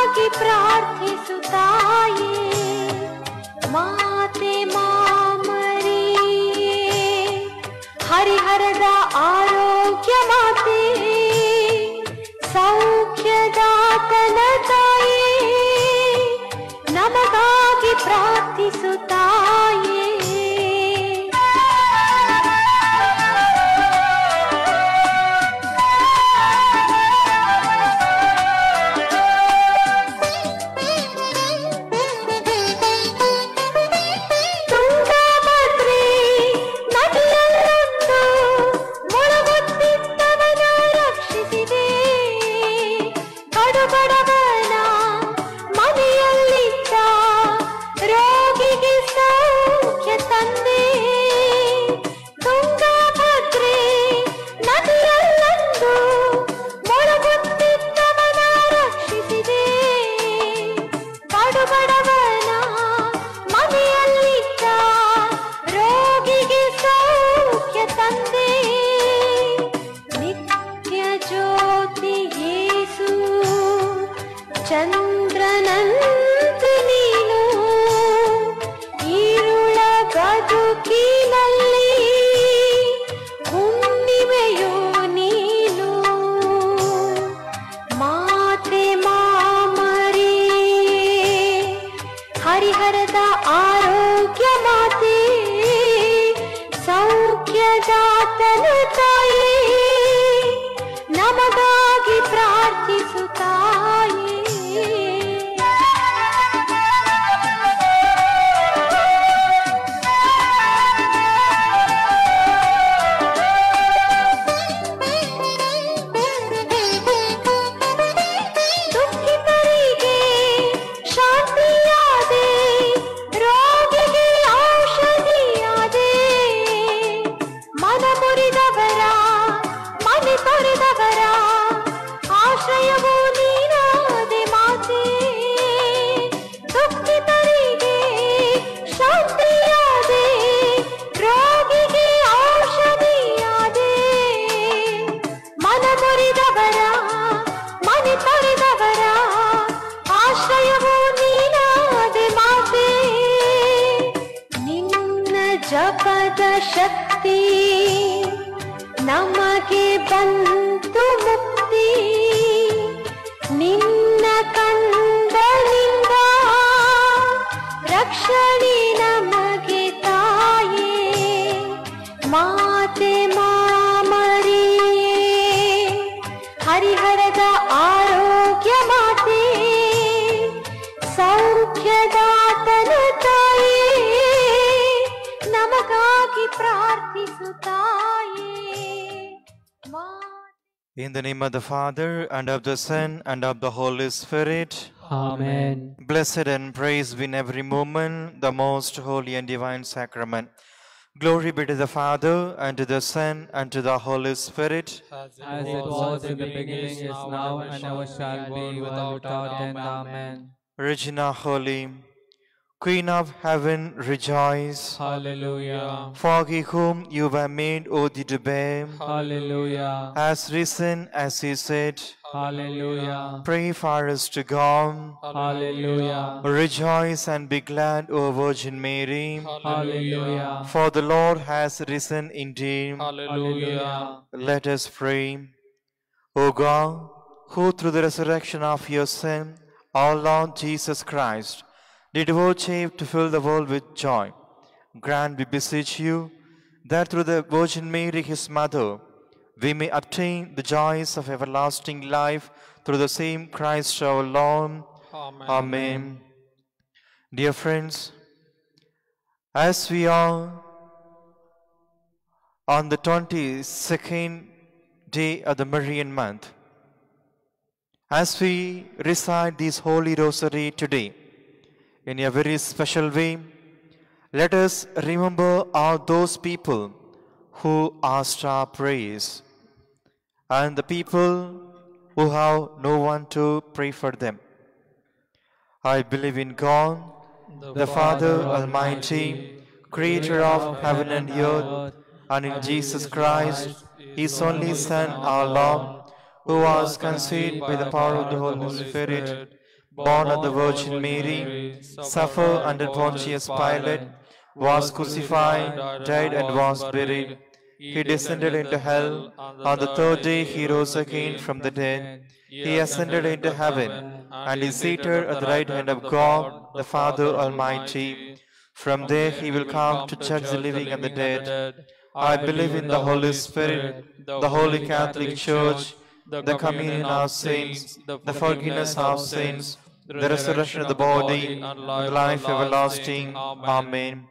ನಮಗಾಗಿ ಪ್ರಾರ್ಥಿಸುತ್ತಾಯೇ ಮಾತೆ ಮಾಮರಿಯೇ, ಹರಿಹರದ ಆರೋಗ್ಯ ಮಾತೆ, ಸೌಖ್ಯದಾತನ ತಾಯೇ, ನಮಗಾಗಿ ಪ್ರಾರ್ಥಿಸುತ್ತಾಯೇ. ಚಂದ್ರನಂತೆ ನೀನು ಈರುಳ ಬದುಕಿನಲ್ಲಿ ಹುಣ್ಣಿಮೆಯೋ ನೀನು ಮಾತೆ ಮಾಮರಿಯೇ, ಹರಿಹರದ ಆರೋಗ್ಯ ಮಾತೆ, ಸೌಖ್ಯದಾತನ ತಾಯೇ, ನಮಗಾಗಿ ಪ್ರಾರ್ಥಿಸುತ್ತಾಯೇ. ಆಶ್ರಯವೋ ನೀನಾದೆ ಮಾತೆ, ದುಃಖಿತರಿಗೆ ಶಾಂತಿಯಾದೆ, ರೋಗಿಗೆ ಔಷಧಿಯಾದೆ, ಮನ ಮುರಿದವರ ಮನೆ ತೊರೆದವರ ಆಶ್ರಯವೋ ನೀನಾದೆ ಮಾತೆ. ನಿನ್ನ ಜಪದ ಶಕ್ತಿ ನಮಗೆ ಬಂತು ಮುಕ್ತಿ, ನಿನ್ನ ಕಂದನಿಂದ ರಕ್ಷಣೆ ನಮಗೆ ತಾಯೇ ಮಾತೆ ಮಾಮರಿಯೇ, ಹರಿಹರದ ಆರೋಗ್ಯ ಮಾತೆ, ಸೌಖ್ಯದಾತನ ತಾಯೇ, ನಮಗಾಗಿ ಪ್ರಾರ್ಥಿಸುತ್ತಾಯೇ. In the name of the Father, and of the Son, and of the Holy Spirit. Amen. Blessed and praised be in every moment the most holy and divine sacrament. Glory be to the Father, and to the Son, and to the Holy Spirit. As it was in the beginning, is now, and ever shall be, without end. Amen. Regina Holy, Queen of Heaven, rejoice. Hallelujah. For he whom you were made worthy to bear Hallelujah. has risen as he said. Hallelujah. Pray for us to God. Hallelujah. Rejoice and be glad, O Virgin Mary. Hallelujah. For the Lord has risen indeed. Hallelujah. Let us pray. O God, who through the resurrection of your Son, our Lord Jesus Christ, did vouchsafe to fill the world with joy, grant, we beseech you, that through the Virgin Mary, his mother, we may obtain the joys of everlasting life through the same Christ our Lord. Amen. Amen. Dear friends, as we are on the 22nd day of the Marian month, as we recite this Holy Rosary today, in a very special way, let us remember all those people who asked our prayers and the people who have no one to pray for them. I believe in God, the Father Almighty, creator of heaven and earth, and in Jesus Christ, his only Son, our Lord, who was conceived by the power of the Holy Spirit, born of the Virgin Mary, suffered under Pontius Pilate, was crucified, died, and was buried. He descended into hell. On the third day he rose again from the dead. He ascended into heaven, and is seated at the right hand of God, the Father Almighty. From there he will come to judge the living and the dead. I believe in the Holy Spirit, the Holy Catholic Church, the communion of saints, the forgiveness of sins, the resurrection of the body, and life everlasting. Amen.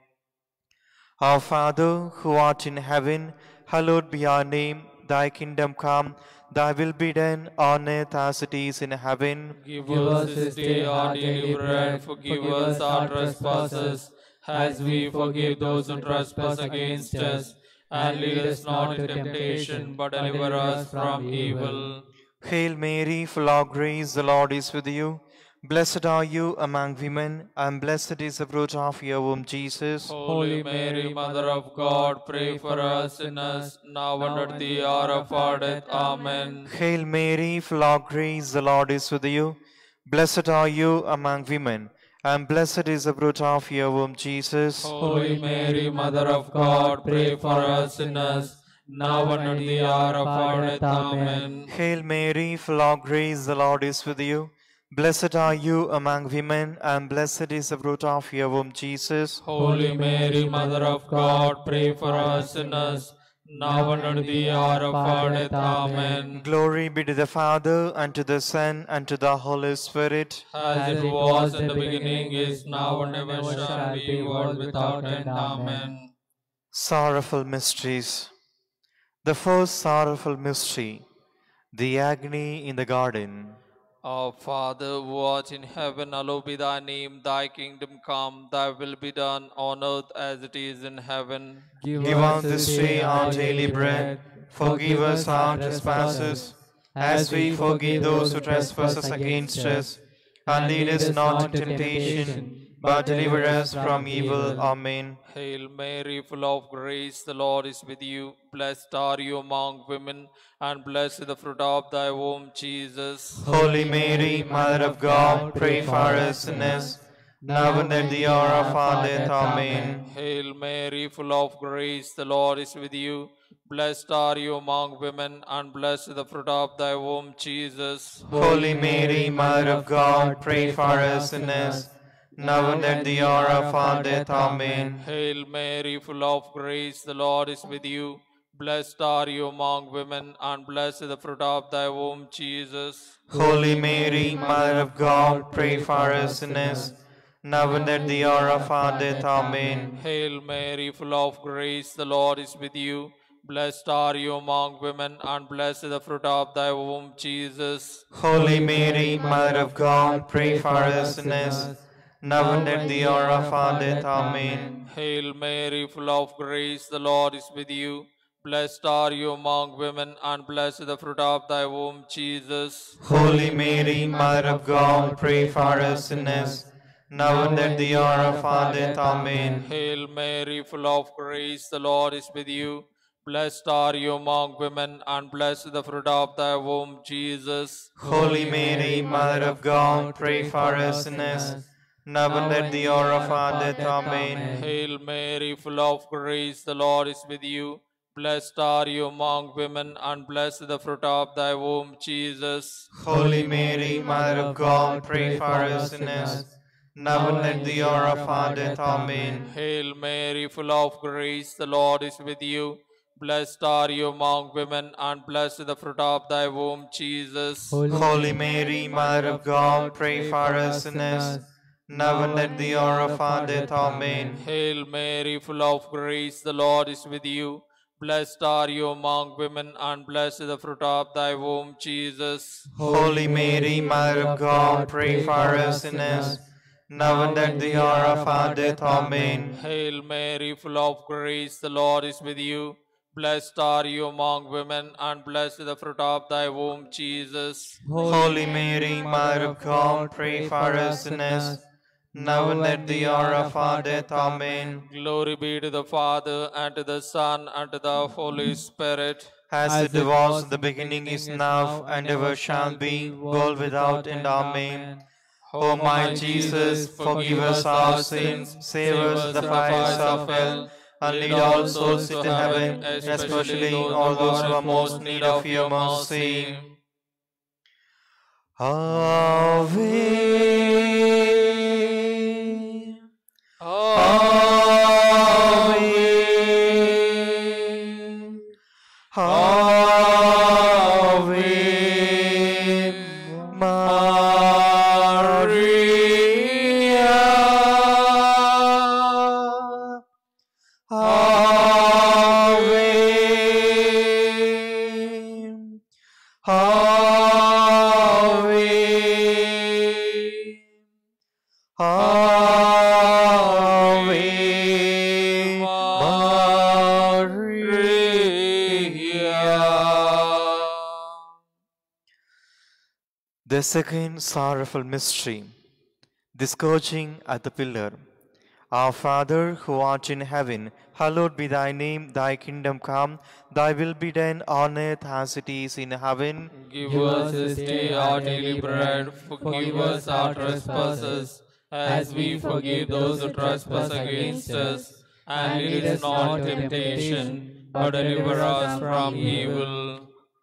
Our Father, who art in heaven, hallowed be your name. Thy kingdom come, thy will be done on earth as it is in heaven. Give us this day our daily bread. Forgive us our trespasses, as we forgive those who trespass against us. And lead us not into temptation, but deliver us from evil. Hail Mary, full of grace, the Lord is with you. Blessed are you among women, and blessed is the fruit of your womb, Jesus. Holy Mary, Mother of God, pray for us sinners, now and at the hour of our death. Amen. Hail Mary, full of grace, the Lord is with you. Blessed are you among women, and blessed is the fruit of your womb, Jesus. Holy Mary, Mother of God, pray for us sinners, now and at the hour of our death. Amen. Hail Mary, full of grace, the Lord is with you. Blessed are you among women, and blessed is the fruit of your womb, Jesus. Holy Mary, Mother of God, pray for us sinners, now and at the hour of our death. Amen. Glory be to the Father, and to the Son, and to the Holy Spirit. As it was in the beginning, is now, and ever shall be, world without end. Amen. Sorrowful mysteries. The first sorrowful mystery, the agony in the garden. Our Father, who art in heaven, hallowed be thy name. Thy kingdom come, thy will be done on earth as it is in heaven. Give us this day our daily bread. Forgive us our trespasses, as we forgive those who trespass against us. And lead us not into temptation, but deliver us from evil. Amen. Hail Mary, full of grace, the Lord is with you. Blessed are you among women, and blessed is the fruit of thy womb, Jesus. Holy Mary, Mother of God, pray for us sinners, now and at the hour of our death. Amen. Hail Mary, full of grace, the Lord is with you. Blessed are you among women, and blessed is the fruit of thy womb, Jesus. Holy Mary, Mother of God, pray for us sinners, now and at the hour of our death. Amen. Hail Mary, full of grace, the Lord is with you. Blessed are you among women, and blessed is the fruit of thy womb, Jesus. Holy Mary, Mother of God, pray for us sinners, now and at the hour of our death. Amen. Hail Mary, full of grace, the Lord is with you. Blessed are you among women, and blessed is the fruit of thy womb, Jesus. Holy Mary, Mother of God, pray for us sinners, now and at the hour of our death. Amen. Hail Mary, full of grace, the Lord is with you. Blessed are you among women, and blessed is the fruit of thy womb, Jesus. Holy Mary, Mother of God, pray for us sinners, now and at the hour of our death. Amen. Hail Mary, full of grace, the Lord is with you. Blessed are you among women, and blessed is the fruit of thy womb, Jesus. Holy Mary, Mother of God, pray for us sinners, now and at the hour of our death. Amen. Hail Mary, full of grace, the Lord is with you. Blessed are you among women, and blessed is the fruit of thy womb, Jesus. Holy Mary, Mother of God, pray for us sinners, now and at the hour of our death. Amen. Hail Mary, full of grace, the Lord is with you. Blessed are you among women, and blessed is the fruit of thy womb, Jesus. Holy Mary, Mother of God, pray for us sinners, now and at the hour of our death. Amen. Hail Mary, full of grace, the Lord is with you. Blessed are you among women, and blessed is the fruit of thy womb, Jesus. Holy Mary, Mother of God, pray for us sinners, now and at the hour of our death. Amen. Hail Mary, full of grace, the Lord is with you. Blessed are you among women, and blessed is the fruit of thy womb, Jesus. Holy Mary, Mother of God, pray for us sinners, now and at the hour of our death. Amen. Glory be to the Father, and to the Son, and to the Holy Spirit. As it was in the beginning, is now, and ever shall be, world without end. Amen. O my Jesus, forgive us our sins, save us the fires of hell, and lead all souls into heaven, especially all those who are most in need of your mercy. Ave, Ave, Ave Maria. Ave, Ave, Ave Maria. The second sorrowful mystery, the scourging at the pillar. Our Father, who art in heaven, hallowed be thy name, thy kingdom come, thy will be done on earth as it is in heaven. Give us this day our daily bread. Forgive us our trespasses, as we forgive those who trespass against us. And lead us not into temptation, but deliver us from evil.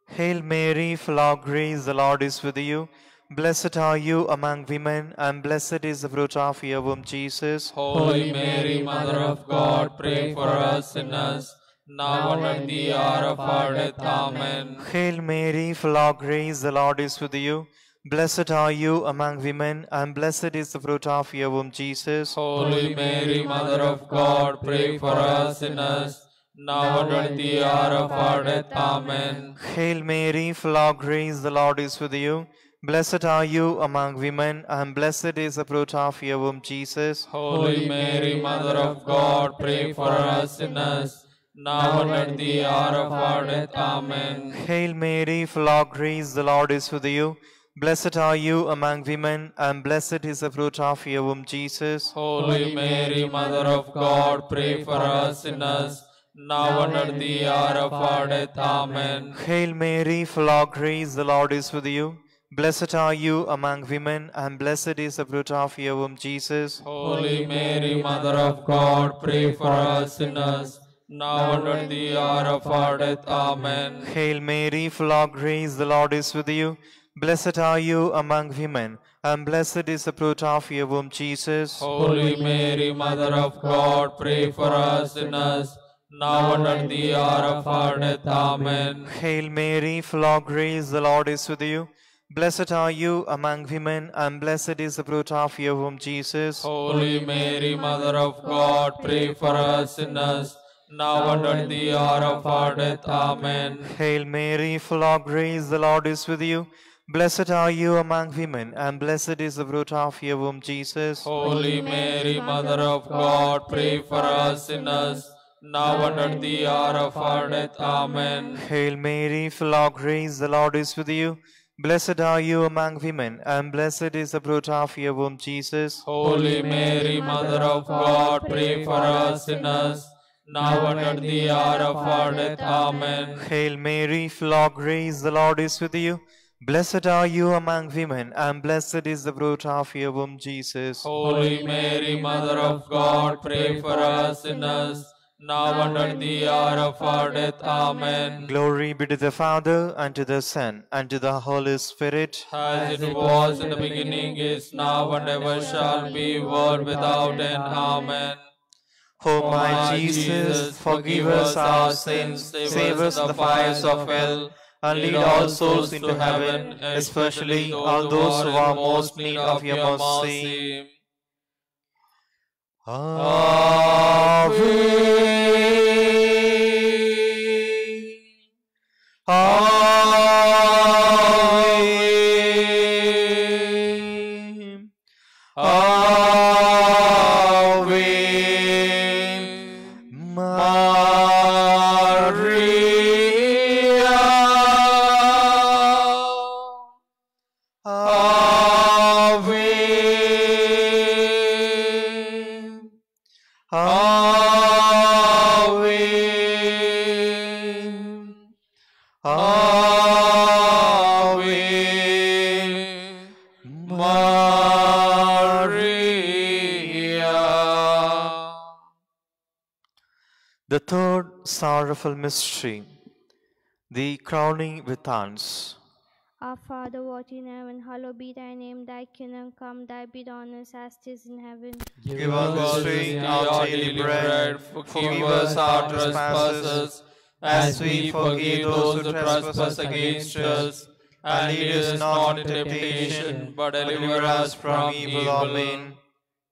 Hail Mary, full of grace, the Lord is with you. Blessed are you among women, and blessed is the fruit of your womb, Jesus. Holy Mary, Mother of God, pray for us sinners, now and at the hour of our death. Amen. Hail Mary, full of grace, the Lord is with you. Blessed are you among women, and blessed is the fruit of your womb, Jesus. Holy Mary, Mother of God, pray for us sinners, now and at the hour of our death. Amen. Hail Mary, full of grace, the Lord is with you. Blessed are you among women, and blessed is the fruit of your womb, Jesus. Holy Mary, Mother of God, pray for us sinners, now and at the hour of our death. Amen. Hail Mary, full of grace, the Lord is with you. Blessed are you among women, and blessed is the fruit of your womb, Jesus. Holy Mary, Mother of God, pray for us sinners, now and at the hour of our death. Amen. Hail Mary, full of grace, the Lord is with you. Blessed are you among women, and blessed is the fruit of your womb, Jesus. Holy Mary, Mother of God, pray for us sinners, now and at the hour of our death. Amen. Hail Mary, full of grace, the Lord is with you. Blessed are you among women, and blessed is the fruit of your womb, Jesus. Holy Mary, Mother of God, pray for us sinners, now and at the hour of our death. Amen. Hail Mary, full of grace, the Lord is with you. Blessed are you among women, and blessed is the fruit of your womb, Jesus. Holy Mary, Mother of God, pray for us sinners, now and at the hour of our death. Amen. Hail Mary, full of grace, the Lord is with you. Blessed are you among women, and blessed is the fruit of your womb, Jesus. Holy Mary, Mother of God, pray for us sinners, now and at the hour of our death. Amen. Hail Mary, full of grace, the Lord is with you. Blessed are you among women, and blessed is the fruit of your womb, Jesus. Holy Mary, Mother of God, pray for us sinners, now and at the hour of our death. Amen. Hail Mary, full of grace, the Lord is with you. Blessed are you among women, and blessed is the fruit of your womb, Jesus. Holy Mary, Mother of God, pray for us sinners, now and at the hour of our death. Amen. Glory be to the Father, and to the Son, and to the Holy Spirit. As it was in the beginning, is now, and ever shall be, world without end. Amen. O my Jesus, forgive us our sins, save us the fires of hell, and lead all souls into heaven, especially all those who are most in need of your mercy. Ave, Ave, Ave Maria. Ave, Ave, Ave Maria. The third sorrowful mystery, the crowning with thorns. Our Father, who art in heaven, hallowed be thy name. Thy kingdom come, thy be done on earth as it is in heaven. Give us this day our daily bread. Forgive us our trespasses, as we forgive those who trespass against us. And lead us not into temptation, but deliver us from evil. Amen.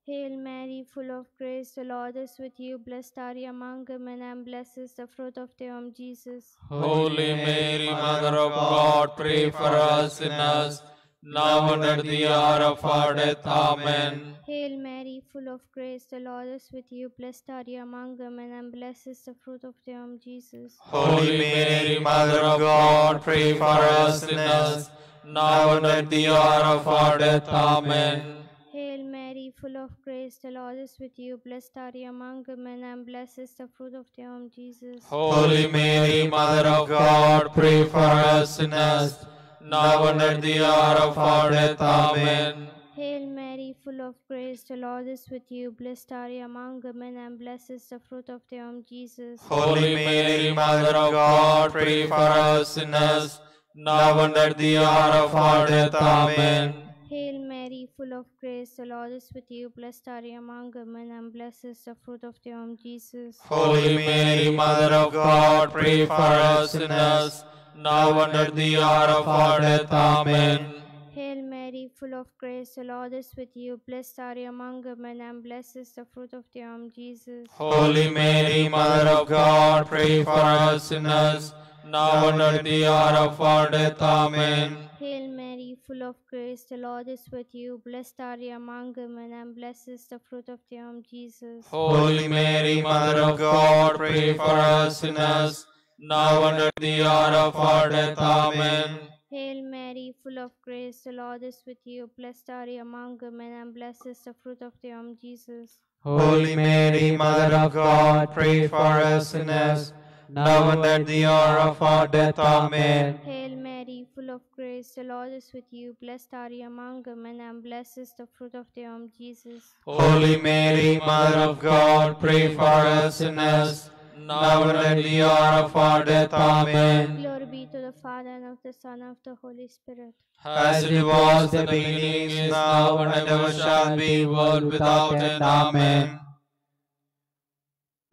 Hail Mary, full of grace, the Lord is with you. Blessed are you among women, and blessed is the fruit of thy womb, Jesus. Holy Mary, Mother of God, pray for us sinners, now and at the hour of our death. Amen. Hail Mary, full of grace, the Lord is with you. Blessed are you among women, and blessed is the fruit of thy womb, Jesus. Holy Mary, Mother of God, pray for us sinners, now and at the hour of our death. Amen. Hail Mary, full of grace, the Lord is with you. Blessed are you among women, and blessed is the fruit of thy womb, Jesus. Holy Mary, Mother of God, pray for us sinners, now and at the hour of our death. Amen. Hail Mary, full of grace, the Lord is with you. Blessed are you among women, and blessed is the fruit of thy womb, Jesus. Holy Mary, Mother of God, pray for us sinners, now and at the hour of our death. Amen. Hail Mary, full of grace, the Lord is with you. Blessed are you among women, and blessed is the fruit of thy womb, Jesus. Holy Mary, Mother of God, pray for us sinners, now and at the hour of our death. Amen. Hail Mary, full of grace, the Lord is with you. Blessed are you among women, and blessed is the fruit of thy womb, Jesus. Holy Mary, Mother of God, pray for us sinners, now and at the hour of our death. Amen. Hail Mary, full of grace, the Lord is with you. Blessed are you among women, and blessed is the fruit of thy womb, Jesus. Holy Mary, Mother of God, pray for us sinners, now and at the hour of our death. Amen. Hail Mary, full of grace, the Lord is with you. Blessed are you among women, and blessed is the fruit of thy womb, Jesus. Holy Mary, Mother of God, pray for us sinners, now and at the hour of our death. Amen. Hail Mary, full of grace, the Lord is with you. Blessed are you among women, and blessed is the fruit of thy womb, Jesus. Holy Mary, Mother of God, pray for us sinners, now and at the hour of our death. Amen. Glory be to the Father, and of the Son, and of the Holy Spirit. As it was in the beginning, is now, and ever shall be, world without end. Amen.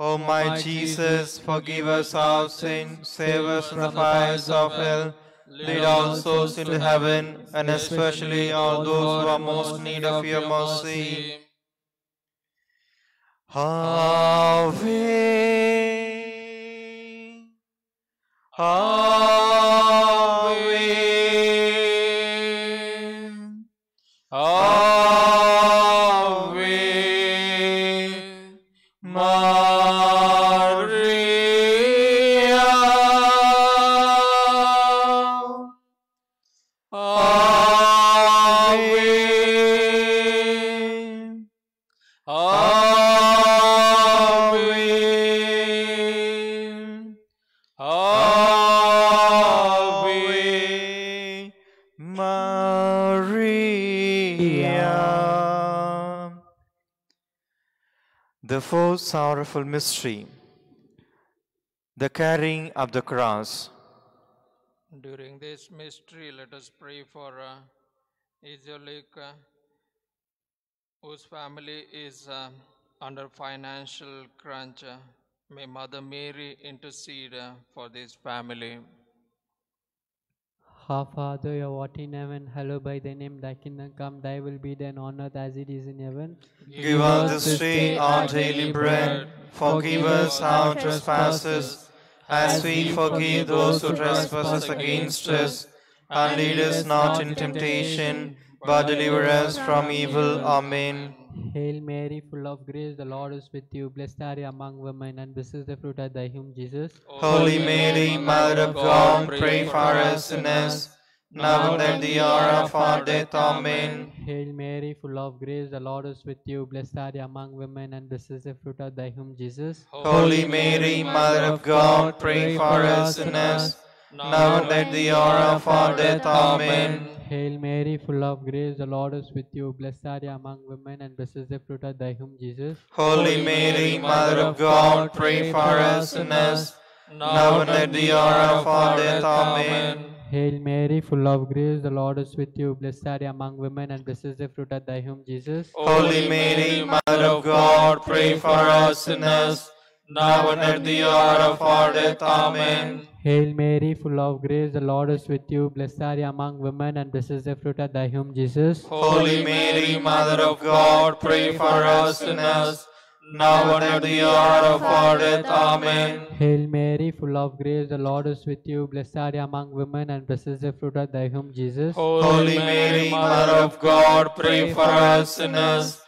O my Jesus, forgive us our sins, save us from the fires of hell, lead all souls into heaven, and especially all those who are most in need of your mercy. Ave, Ave, Ave Maria. Ave, Ave Maria. The fourth sorrowful mystery, the carrying of the cross. During this mystery, let us pray for Izolik, whose family is under financial crunch. May Mother Mary intercede for this family. Our Father, who art in heaven, hallowed be thy name. Thy kingdom come, thy will be done on earth as it is in heaven. Give us this day our daily bread. Forgive us our trespasses, as we forgive those who trespass against us. And lead us not in temptation, but deliver us from evil. Amen. Hail Mary, full of grace, the Lord is with you. Blessed are you among women, and blessed is the fruit of thy womb, Jesus. Holy Mary, Mother of God, pray for us sinners, now and at the hour of our death. Amen. Hail Mary, full of grace, the Lord is with you. Blessed are you among women, and blessed is the fruit of thy womb, Jesus. Holy Mary, Mother of God, pray for us sinners, now and at the hour of our death. Amen. Hail Mary, full of grace, the Lord is with you. Blessed are you among women, and blessed is the fruit of thy womb, Jesus. Holy Mary, Mother of God, pray for us sinners, now and at the hour of our death. Amen. Hail Mary, full of grace, the Lord is with you. Blessed are you among women, and blessed is the fruit of thy womb, Jesus. Holy Mary, Mother of God, pray for us sinners, now and at the hour of our death. Amen. Hail Mary, full of grace, the Lord is with you. Blessed are you among women, and blessed is the fruit of thy womb, Jesus. Holy Mary, Mother of God, pray for us sinners, now and at the hour of our death. Amen. Hail Mary, full of grace, the Lord is with you. Blessed are you among women, and blessed is the fruit of thy womb, Jesus. Holy Mary, Mother of God, pray for us sinners,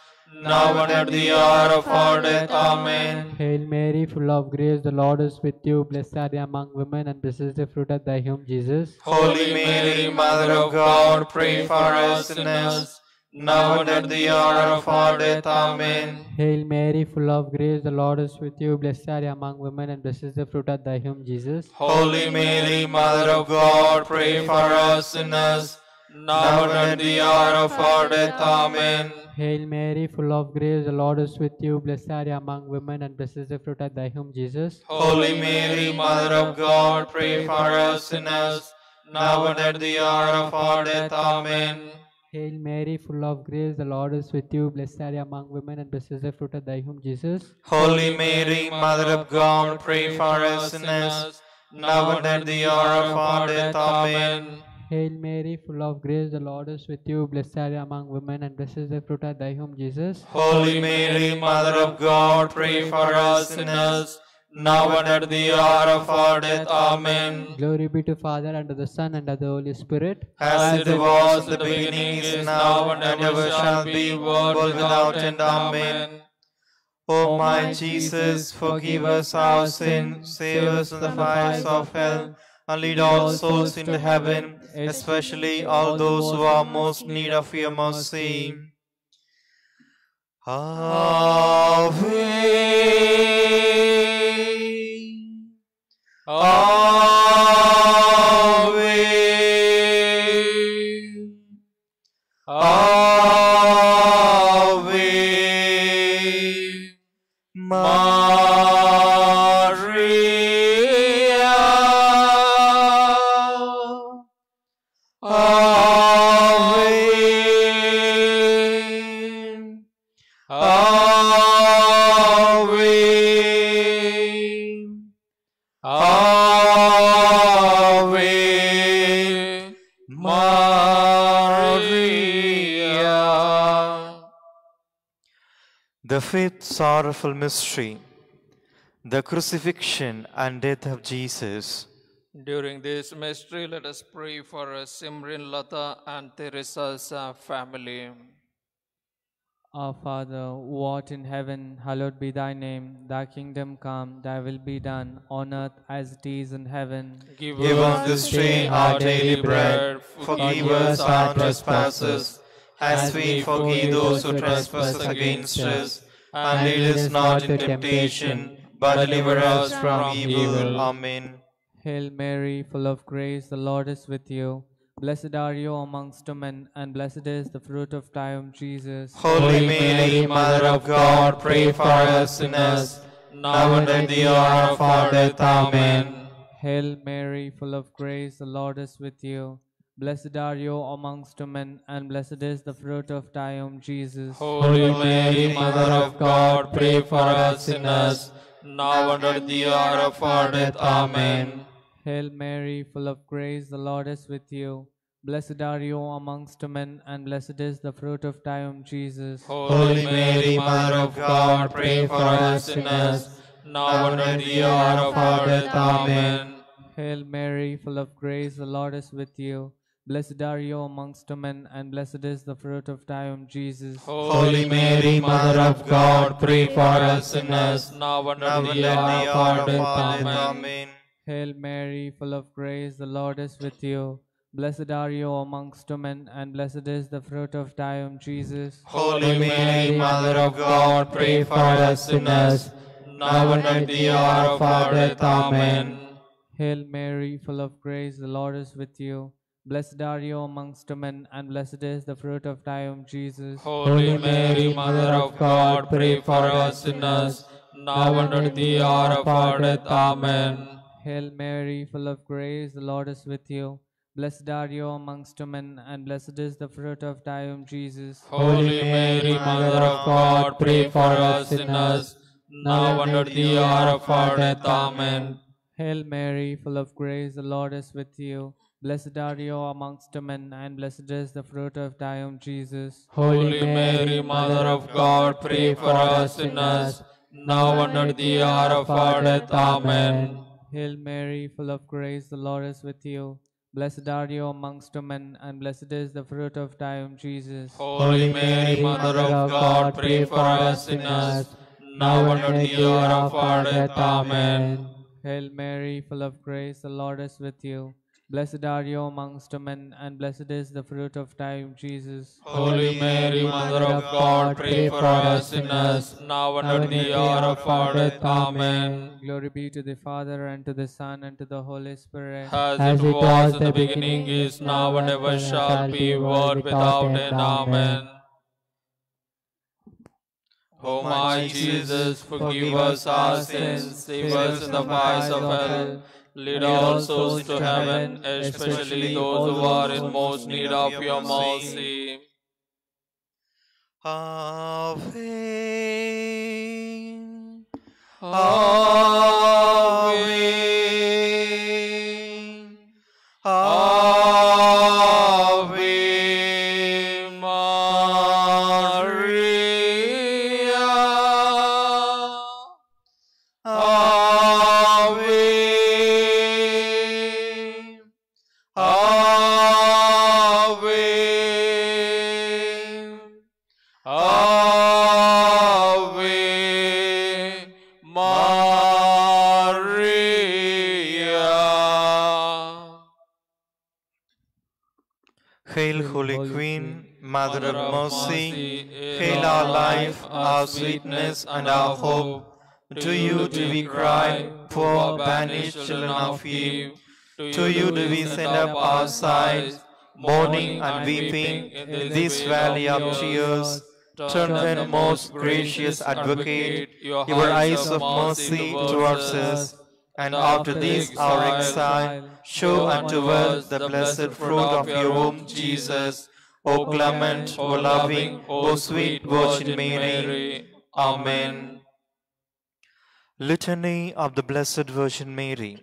now and at the hour of our death. Amen. Hail Mary, full of grace, the Lord is with you. Blessed are you among women, and blessed is the fruit of thy womb, Jesus. Holy Mary, Mother of God, pray for us sinners, now and at the hour of our death. Amen. Hail Mary, full of grace, the Lord is with you. Blessed are you among women, and blessed is the fruit of thy womb, Jesus. Holy Mary, Mother of God, pray for us sinners, now and at the hour of our death. Amen. Hail Mary, full of grace, the Lord is with you. Blessed are you among women, and blessed is the fruit of thy womb, Jesus. Holy Mary, Mother of God, pray for us sinners, now and at the hour of our death. Amen. Hail Mary, full of grace, the Lord is with you. Blessed are you among women, and blessed is the fruit of thy womb, Jesus. Holy Mary, Mother of God, pray for us sinners, now and at the hour of our death. Amen. Hail Mary, full of grace, the Lord is with you. Blessed are you among women, and blessed is the fruit of thy womb, Jesus. Holy Mary, Mother of God, pray for us sinners, now and at the hour of our death. Amen. Glory be to Father, and to the Son, and to the Holy Spirit. As it was in the beginning, is now, and ever shall be, world without end. Amen. O my Jesus, forgive us our sins, save us from the fires of hell, and lead all souls into heaven, especially all those who are most in need of your mercy. Ave, Ave, Ave, Maria. Ave, Ave, Ave Maria. The fifth sorrowful mystery, the crucifixion and death of Jesus. During this mystery, let us pray for Simran, Lata and Teresa's family. Our Father, who art in heaven, hallowed be thy name. Thy kingdom come, thy will be done, on earth as it is in heaven. Give Give us this day our daily bread. Forgive us our trespasses, as we forgive those who trespass against us. And lead us not into temptation, but deliver us from evil. Amen. Hail Mary, full of grace, the Lord is with you. Blessed are you amongst women, and blessed is the fruit of thy womb, Jesus. Holy Mary, Mother of God, pray for us sinners, now and at the hour of our death. Amen. Hail Mary, full of grace, the Lord is with you. Blessed are you amongst women, and blessed is the fruit of thy womb, Jesus. Holy Mary, Mother of God, pray for us sinners, now and at the hour of our death. Amen. Hail Mary, full of grace, the Lord is with you. Blessed are you amongst women, and blessed is the fruit of thy womb, Jesus. Holy Mary, Mother of God, pray for us sinners, now and at the hour of our death. Amen. Hail Mary, full of grace, the Lord is with you. Blessed are you amongst women, and blessed is the fruit of thy womb, Jesus. Holy Mary, Mother of God, pray for us sinners, now and now at and the at hour the of hour our of death. our death. Amen. Amen. Hail Mary, full of grace, the Lord is with you. Blessed are you amongst women, and blessed is the fruit of thy womb, Jesus. Holy Mary, Mother of God, pray for us sinners, now and at the hour of our death. Amen. Hail Mary, full of grace, the Lord is with you. Blessed are you amongst women, and blessed is the fruit of thy womb, Jesus. Holy Mary, Mother of God, pray for us sinners, now and at the hour of our death. Amen. Hail Mary, full of grace, the Lord is with you. Blessed are you amongst women, and blessed is the fruit of thy womb, Jesus. Holy Mary, Mother of God, pray for us sinners, now and at the hour of our death. Amen. Hail Mary, full of grace, the Lord is with you. Blessed are you amongst women, and blessed is the fruit of thy womb, Jesus. Holy Mary, Mother of God, pray for us sinners, now and at the hour of our death. Amen. Hail Mary, full of grace, the Lord is with you. Blessed are you amongst women, and blessed is the fruit of thy womb, Jesus. Holy Mary, Mother of God, pray for us sinners, now and at the hour of our death. Amen. Hail Mary, full of grace, the Lord is with you. Blessed are you amongst women, and blessed is the fruit of thy womb, Jesus. Holy Mary, Mother of God, pray for us sinners, now and at the hour of our death. Amen. Glory be to the Father, and to the Son, and to the Holy Spirit. As it was in the beginning, is now, and ever shall be, world without end. Amen. O my Jesus, forgive us our sins, save us in the fires of hell, lead all souls to heaven, especially those who are in most need of your mercy. Ave, Ave, Ave Maria, Ave, Ave, Ave Maria. Hail, Holy Queen, Mother of Mercy, hail hail our life, our sweetness, and our hope. To you do we cry, poor banished children of Eve. To you do we send up our sighs, mourning and weeping in this valley of tears. Turn then, most gracious Advocate, your eyes of mercy towards us, and after this our exile, show unto us the blessed fruit of your womb, Jesus. O clement, O loving, O sweet Virgin Mary. Amen. Litany of the Blessed Virgin Mary.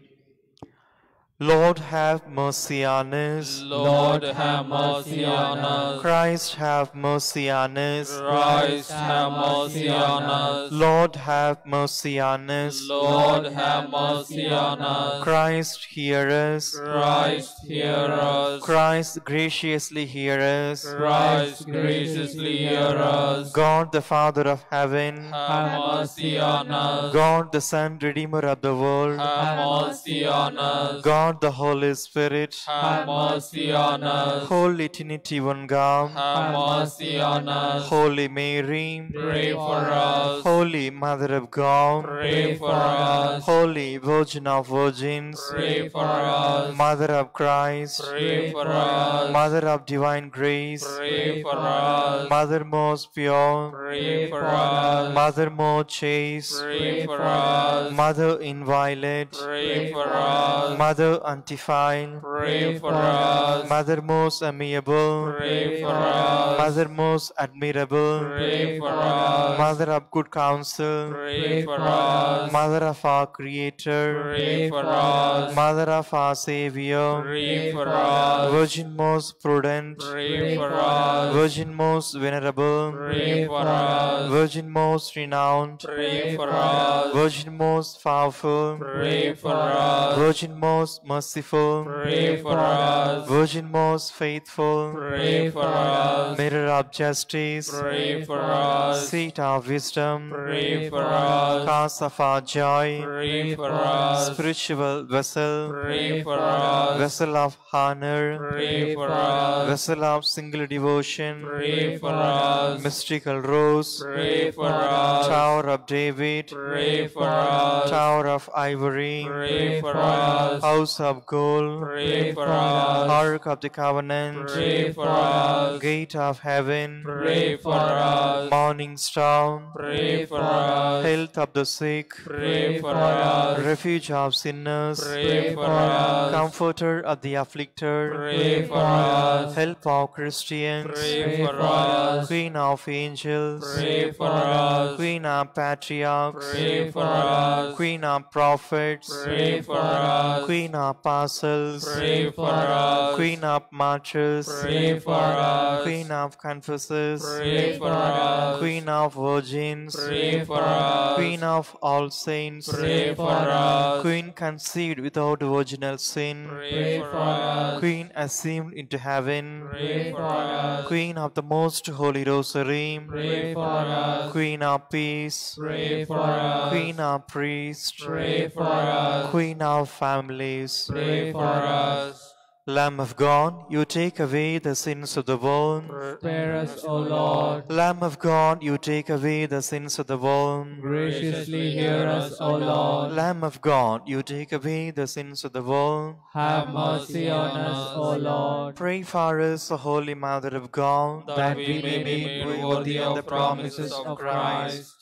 Lord, have mercy on us. Lord, have mercy on us. Christ, have mercy on us. Christ, have mercy on us. Lord, have mercy on us. Lord, have mercy on us. Christ, hear us. Christ, hear us. Christ, graciously hear us. Christ, graciously hear us. God, the Father of heaven, Have mercy on us. God, the Son, Redeemer of the world, Have mercy on us. God, the Holy Spirit, Have mercy on us. Holy Trinity, one God, Have mercy on us. Holy Mary, Pray for us. Holy Mother of God, Pray for us. Holy Virgin of Virgins, Pray for us. Mother of Christ, Pray for us. Mother of divine grace, Pray for us. Mother most pure, Pray for us. Mother most chaste, Pray for us. Mother inviolate, Pray for us. Mother undefiled, Pray for us. Mother most amiable, Pray for us. Mother most admirable, Pray for us. Mother of good counsel, Pray for us. Mother of our Creator, Pray for us. Mother of our Savior, Pray for us. Virgin most prudent, Pray for us. Virgin most venerable, Pray for us. Virgin most renowned, Pray for us. Virgin most powerful, Pray for us. Virgin most merciful, Pray for us. Virgin most faithful, Pray for us. Mirror of justice, Pray for us. Seat of wisdom, Pray for us. cause of our joy, Pray for us. spiritual vessel, Pray for us. vessel of honor, Pray for us. vessel of single devotion, Pray for us. mystical rose, Pray for us. Tower of David, Pray for us. Tower of ivory, Pray for us. House of gold, Pray for us. Ark of the covenant, Pray for us. Gate of heaven, Pray for us. Morning star, Pray for us. health of the sick, Pray for us. refuge of sinners, Pray for us. comforter of the afflicted, Pray for us. help of Christians, Pray for us. Queen of angels, Pray for us. Queen of patriarchs, Pray for us. Queen of prophets, Pray for us. Queen of apostles, Pray for us. Queen of martyrs, Pray for us. Queen of confessors, Pray for us. Queen of virgins, Pray for us. Queen of all saints, Pray for us. Queen conceived without virginal sin, Pray for us. Queen assumed into heaven, Pray for us. Queen of the most holy rosary, Pray for us. Queen of peace, Pray for us. Queen of priests, Pray for us. Queen of families, Pray for us. Lamb of God, you take away the sins of the world. Spare us, O Lord. Lamb of God, you take away the sins of the world. Graciously hear us, O Lord. Lamb of God, you take away the sins of the world. Have mercy on us, O Lord. Pray for us, O Holy Mother of God, That we may be made worthy of the promises of Christ.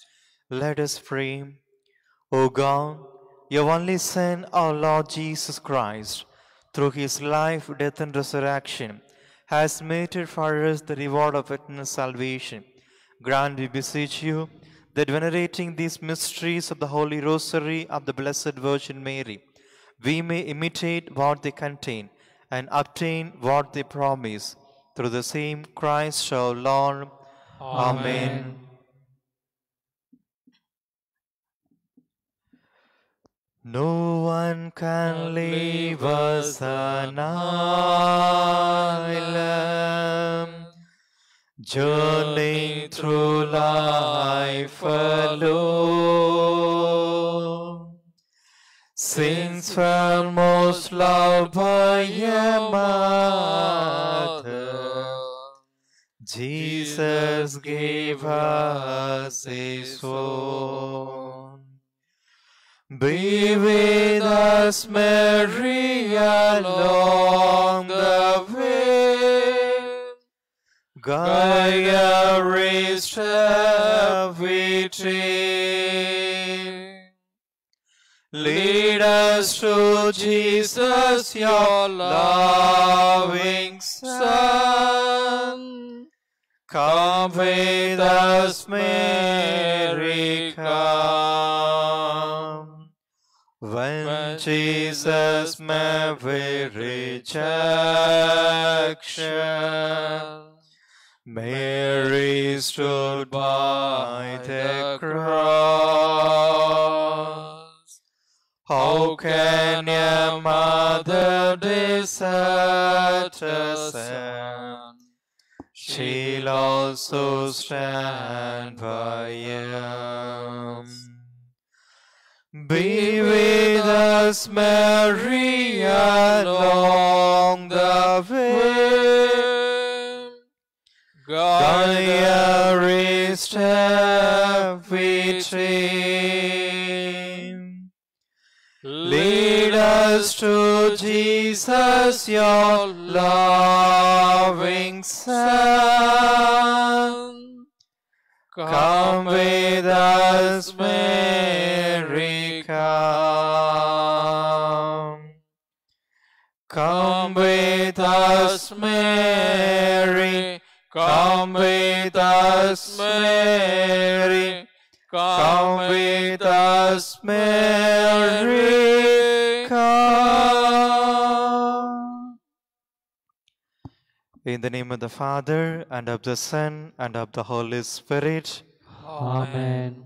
Let us pray. O God, your only Son, our Lord Jesus Christ, through his life, death, and resurrection, has merited for us the reward of eternal salvation. Grant, we beseech you, that venerating these mysteries of the Holy Rosary of the Blessed Virgin Mary, we may imitate what they contain and obtain what they promise. Through the same Christ our Lord. Amen. No one can leave us an island, journeying through life alone. Since we're most loved by a mother, Jesus gave us his own. Be with us, Mary, along the way. Guide every step we take. Lead us to Jesus, your loving Son. Come with us, Mary, come. When Jesus met with rejection, Mary stood by the cross. How can a mother desert her son? She'll also stand by him. Be with us, Mary, along the way. Guide every step we take. Lead us to Jesus, your loving Son. Come with us, Mary, come. Come with us, Mary. Come with us, Mary. Come with us, Mary. Come. In the name of the Father, and of the Son, and of the Holy Spirit. Amen.